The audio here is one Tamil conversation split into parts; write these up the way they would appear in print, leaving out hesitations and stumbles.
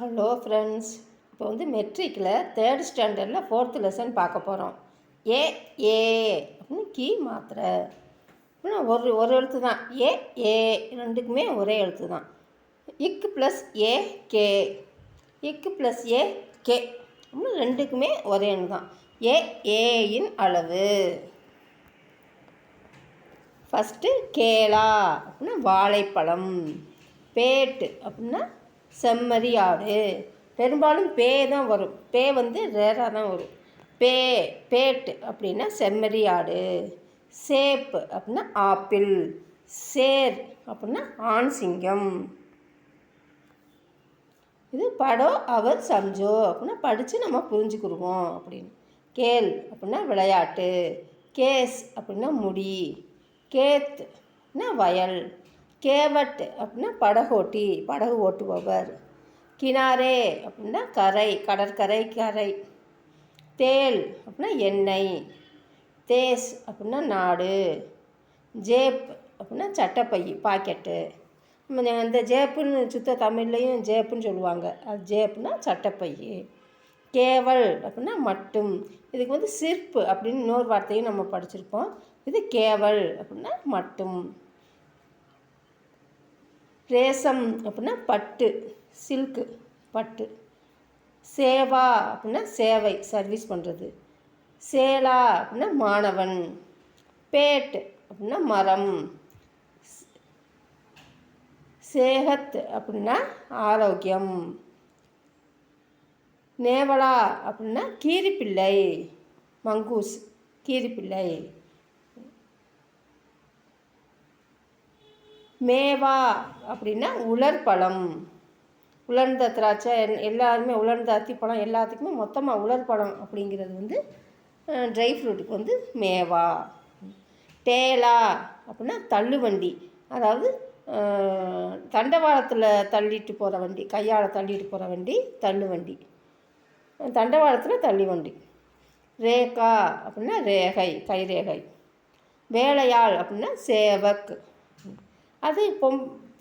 ஹலோ ஃப்ரெண்ட்ஸ், இப்போ வந்து மெட்ரிக்கில் 3rd ஸ்டாண்டர்டில் 4th லெசன் பார்க்க போகிறோம். ஏ ஏ அப்படின்னு கீ மாத்திரை அப்படின்னா ஒரு ஒரு எழுத்து தான். ஏ ஏ ரெண்டுக்குமே ஒரே எழுத்து தான். இக்கு ப்ளஸ் ஏ கே, இக்கு ப்ளஸ் ஏ கே அப்படின்னு ரெண்டுக்குமே ஒரே எண் தான். ஏ ஏயின் அளவு. ஃபஸ்ட்டு கேளா அப்படின்னா வாழைப்பழம். பேட்டு அப்படின்னா செம்மறி ஆடு. பெரும்பாலும் பே தான் வரும். பே வந்து ரேராக தான் வரும். பேட்டு அப்படின்னா செம்மறி ஆடு. சேப்பு அப்படின்னா ஆப்பிள். சேர் அப்படின்னா ஆண் சிங்கம். இது படோ அவர் சம்ஜோ அப்படின்னா படித்து நம்ம புரிஞ்சுக்கிடுவோம் அப்படின்னு. கேள் அப்படின்னா விளையாட்டு. கேஸ் அப்படின்னா முடி. கேத் அப்படின்னா வயல். கேவட் அப்படின்னா படகோட்டி, படகு ஓட்டுபவர். கினாரே அப்படின்னா கரை, கடற்கரை கரை. தேல் அப்படின்னா எண்ணெய். தேஸ் அப்படின்னா நாடு. ஜேப் அப்படின்னா சட்டப்பை, பாக்கெட்டு. இந்த ஜேப்புன்னு சுத்த தமிழ்லையும் ஜேப்புன்னு சொல்லுவாங்க. அது ஜேப்புனா சட்டப்பை. கேவல் அப்படின்னா மட்டும். இதுக்கு வந்து சிற்பு அப்படின்னு இன்னொரு வார்த்தையும் நம்ம படிச்சிருப்போம். இது கேவல் அப்படின்னா மட்டும். ரேசம் அப்படின்னா பட்டு, சில்க்கு, பட்டு. சேவா அப்படின்னா சேவை, சர்வீஸ் பண்ணுறது. சேலா அப்படின்னா மாணவன். பேட் அப்படின்னா மரம். சேகத் அப்படின்னா ஆரோக்கியம். நேவலா அப்படின்னா கீரிப்பிள்ளை, மங்கூஸ், கீரிப்பிள்ளை. மேவா அப்படின்னா உலர்பழம். உலர்ந்த திராட்சை எல்லாருமே, உலர்ந்த அத்திப்பழம் எல்லாத்துக்குமே மொத்தமாக உலர்பழம் அப்படிங்கிறது வந்து ட்ரை ஃப்ரூட்டுக்கு வந்து மேவா. டேலா அப்படின்னா தள்ளுவண்டி, அதாவது தண்டவாளத்தில் தள்ளிட்டு போகிற வண்டி, கையால் தள்ளிட்டு போகிற வண்டி தள்ளுவண்டி. தண்டவாளத்தில் தள்ளி வண்டி. ரேகா அப்படின்னா ரேகை, கைரேகை. வேலையாள் அப்படின்னா சேவக். அது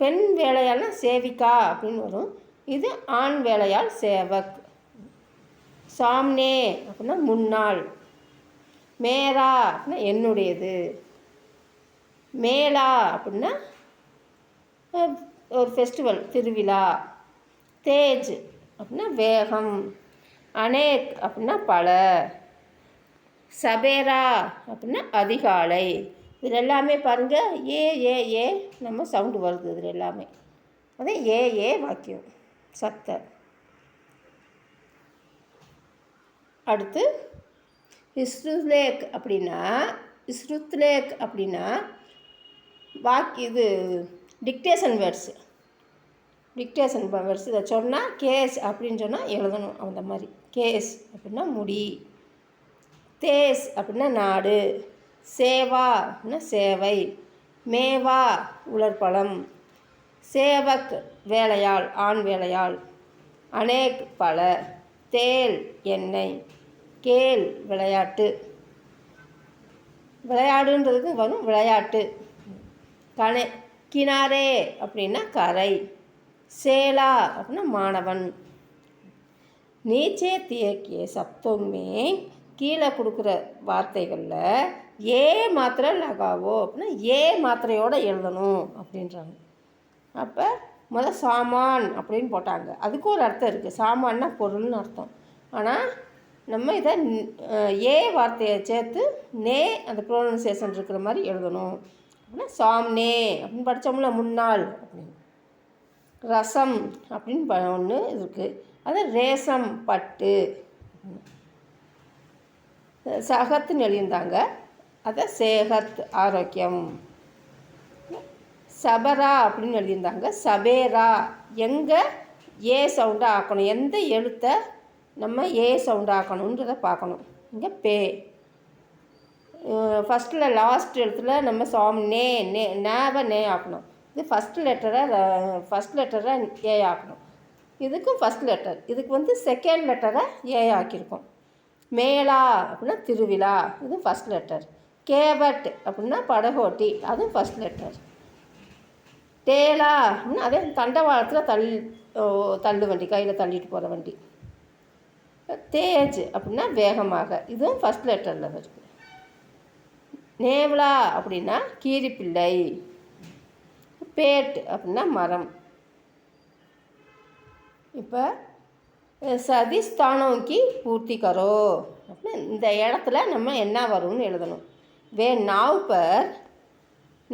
பெண் வேலையாள்னா சேவிகா அப்படின்னு வரும். இது ஆண் வேலையாள் சேவக். சாம்னே அப்படின்னா முன்னாள். மேரா அப்படின்னா என்னுடையது. மேலா அப்படின்னா ஒரு ஃபெஸ்டிவல், திருவிழா. தேஜ் அப்படின்னா வேகம். அனேக் அப்படின்னா பல. சபேரா அப்படின்னா அதிகாலை. இதில் எல்லாமே பாருங்கள் ஏ ஏ ஏ நம்ம சவுண்டு வருது இதில் எல்லாமே. அதே ஏ ஏ வாக்கியம் சத்த. அடுத்து இஸ்ருத்லேக் அப்படின்னா, இஸ்ருத்லேக் அப்படின்னா இது டிக்டேஷன் வேர்ட்ஸு. Dictation words. இதை சொன்னால் கேஸ் அப்படின்னு சொன்னால் எழுதணும். அந்த மாதிரி கேஸ் அப்படின்னா முடி. தேஸ் அப்படின்னா நாடு. சேவா அப்படின்னா சேவை. மேவா உலர்பழம். சேவக் வேலையாள், ஆண் வேலையாள். அனேக் பல. தேல் எண்ணெய். கேல் விளையாட்டு. விளையாடுன்றதுக்கு வரும் விளையாட்டு. கினாரே அப்படின்னா கரை. சேலா அப்படின்னா மாணவன். நீச்சே தியக்கிய சப்தமே கீழே கொடுக்குற வார்த்தைகளில் ஏ மாத்திரை லகாவோ அப்படின்னா ஏ மாத்திரையோடு எழுதணும் அப்படின்றாங்க. அப்போ சாமான் அப்படின்னு போட்டாங்க. அதுக்கு ஒரு அர்த்தம் இருக்குது. சாமான்னா பொருள்னு அர்த்தம். ஆனால் நம்ம இதை ஏ வார்த்தையை சேர்த்து நே அந்த ப்ரோனன்சியேஷன் இருக்கிற மாதிரி எழுதணும். அப்படின்னா சாம்னே அப்படின்னு படித்தோம்ல, முன்னாள் அப்படின்னு. ரசம் அப்படின்னு ஒன்று இருக்குது. அது ரேசம் பட்டு. சகத்துன்னு எழுதியிருந்தாங்க, அதை சேகத் ஆரோக்கியம். சபரா அப்படின்னு எழுதியிருந்தாங்க, சபேரா. எங்கே ஏ சவுண்டாக ஆக்கணும், எந்த எழுத்தை நம்ம ஏ சவுண்டாக ஆக்கணுன்றதை பார்க்கணும். இங்கே பே ஃபஸ்ட்டில் லாஸ்ட் எழுத்தில் நம்ம சாம் நே நே நேவை நே ஆக்கணும். இது ஃபஸ்ட் லெட்டரை ஏ ஆக்கணும். இதுக்கும் ஃபஸ்ட் லெட்டர், இதுக்கு வந்து செகண்ட் லெட்டரை ஏ ஆக்கியிருக்கோம். மேலா அப்படின்னா திருவிழா, இது ஃபஸ்ட் லெட்டர். கேவட் அப்படின்னா படகோட்டி, அதுவும் ஃபஸ்ட் லெட்டர். டேலா அப்படின்னா அதே தண்டவாளத்தில் தள்ளு வண்டி, கையில் தள்ளிட்டு போகிற வண்டி. தேஜ் அப்படின்னா வேகமாக, இதுவும் ஃபஸ்ட் லெட்டரில் வருது. நேவலா அப்படின்னா கீரிப்பிள்ளை. பேட் அப்படின்னா மரம். இப்போ சதிஸ்தானோங்கி பூர்த்தி கரோ அப்படின்னா இந்த இடத்துல நம்ம என்ன வரும்னு எழுதணும். நாவ் பர்,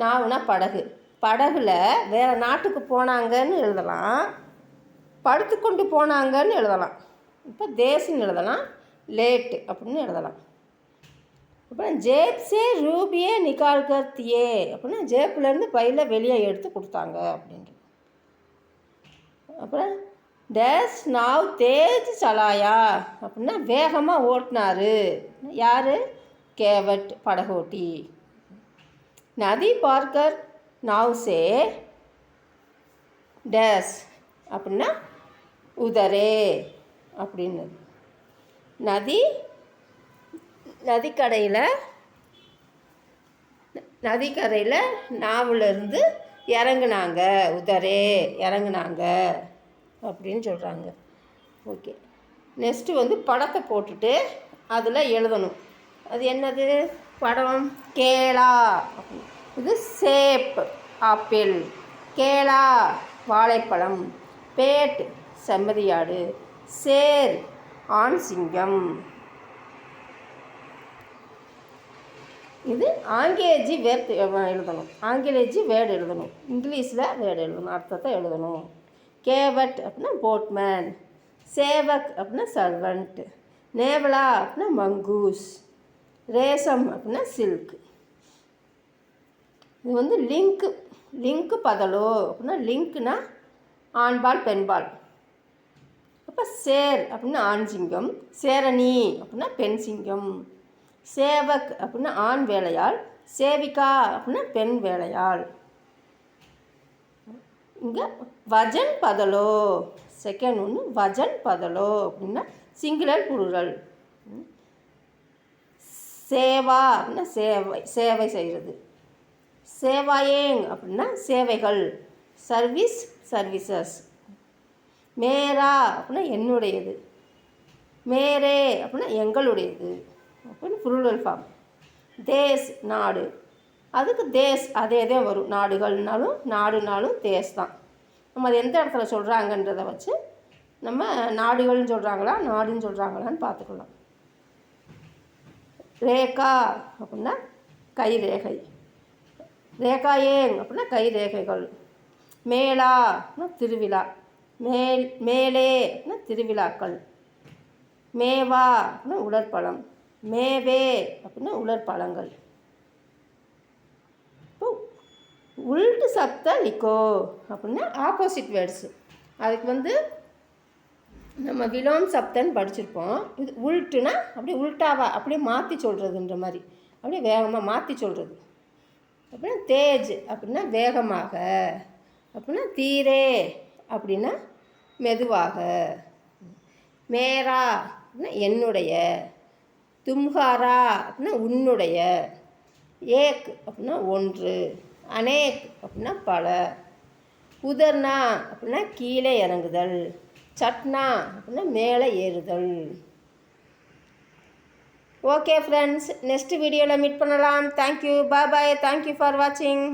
நாவுனா படகு, படகுல வேறு நாட்டுக்கு போனாங்கன்னு எழுதலாம், படுத்துக்கொண்டு போனாங்கன்னு எழுதலாம். இப்போ தேசுன்னு எழுதலாம், லேட்டு அப்படின்னு எழுதலாம். அப்புறம் ஜேப் சே ரூபியே நிகால் கர் தியே அப்படின்னா ஜேப்லேருந்து பையில் வெளியே எடுத்து கொடுத்தாங்க அப்படின்ட்டு. அப்புறம் டேஸ் நாவ் தேஜ் சலாயா அப்படின்னா வேகமாக ஓட்டினார். யார்? கேவட், படகோட்டி. நதி பார்க்கர் நாவ் சே டேஸ் அப்படின்னா உதரே அப்படின்னு. நதிக்கரையில் நாவிலிருந்து இறங்குனாங்க, உதரே இறங்குனாங்க அப்படின்னு சொல்கிறாங்க. ஓகே, நெக்ஸ்ட்டு வந்து படத்தை போட்டுட்டு அதில் எழுதணும். அது என்னது படம்? கேளா. இது சேப், ஆப்பிள். கேளா வாழைப்பழம். பேட் செம்மறியாடு. சேர் ஆண் சிங்கம். இது ஆங்கிலேஜி வேர்டு எழுதணும், ஆங்கிலேஜி வேர்டு எழுதணும், இங்கிலீஷில் வேர்டு எழுதணும், அர்த்தத்தை எழுதணும். கேவட் அப்படின்னா போட்மேன். சேவக் அப்படின்னா சர்வெண்ட். நேவலா அப்படின்னா மங்கூஸ். ரேசம் அப்படின்னா சில்க். இது வந்து லிங்க்கு பதலோ அப்படின்னா லிங்க்னா ஆண்பால் பெண்பால். அப்போ சேர் அப்படின்னா ஆண் சிங்கம், சேரணி அப்படின்னா பெண் சிங்கம். சேவக் அப்படின்னா ஆண் வேலையாள், சேவிகா அப்படின்னா பெண் வேலையாள். இங்கே வஜன் பதலோ, செகண்ட் ஒன்று வஜன் பதலோ அப்படின்னா சிங்குலர் புளுரல். சேவா அப்படின்னா சேவை செய்கிறது. சேவாயேங் அப்படின்னா சேவைகள், சர்வீசஸ். மேரா அப்படின்னா என்னுடையது. மேரே அப்படின்னா எங்களுடையது அப்படின்னு புளுரல் ஃபார்ம். தேஸ் நாடு, அதுக்கு தேஸ் அதே தான் வரும். நாடுனாலும் தேஸ் தான். நம்ம அது எந்த இடத்துல சொல்கிறாங்கன்றதை வச்சு நம்ம நாடுகள்னு சொல்கிறாங்களா நாடுன்னு சொல்கிறாங்களான்னு பார்த்துக்கலாம். ரேகா அப்படின்னா கைரேகை. ரேகாயேங் அப்படின்னா கைரேகைகள். மேலா அப்படின்னா திருவிழா. மேலே அப்படின்னா திருவிழாக்கள். மேவா அப்படின்னா உலர்பழம். மேவே அப்படின்னா உலர்பழங்கள். இப்போ உல்ட்டு சப்த லிக்கோ அப்படின்னா ஆப்போசிட் வேர்ட்ஸு. அதுக்கு வந்து நம்ம விலோம் சப்தன்னு படிச்சிருப்போம். இது உல்ட்டுனா அப்படியே உல்ட்டாவா அப்படியே மாற்றி சொல்கிறதுன்ற மாதிரி, அப்படியே வேகமாக மாற்றி சொல்கிறது. அப்படின்னா தேஜ் அப்படின்னா வேகமாக அப்படின்னா தீரே அப்படின்னா மெதுவாக. மேரா அப்படின்னா என்னுடைய. தும்ஹாரா அப்படின்னா உன்னுடைய. ஏக் அப்படின்னா ஒன்று. அனேக் அப்படின்னா பல. உதர்னா அப்படின்னா கீழே இறங்குதல். சட்னா அப்படின்னா மேலே ஏறுதல். ஓகே ஃப்ரெண்ட்ஸ், நெக்ஸ்ட் வீடியோவில் மீட் பண்ணலாம். Thank you, bye bye. Thank you for வாட்சிங்.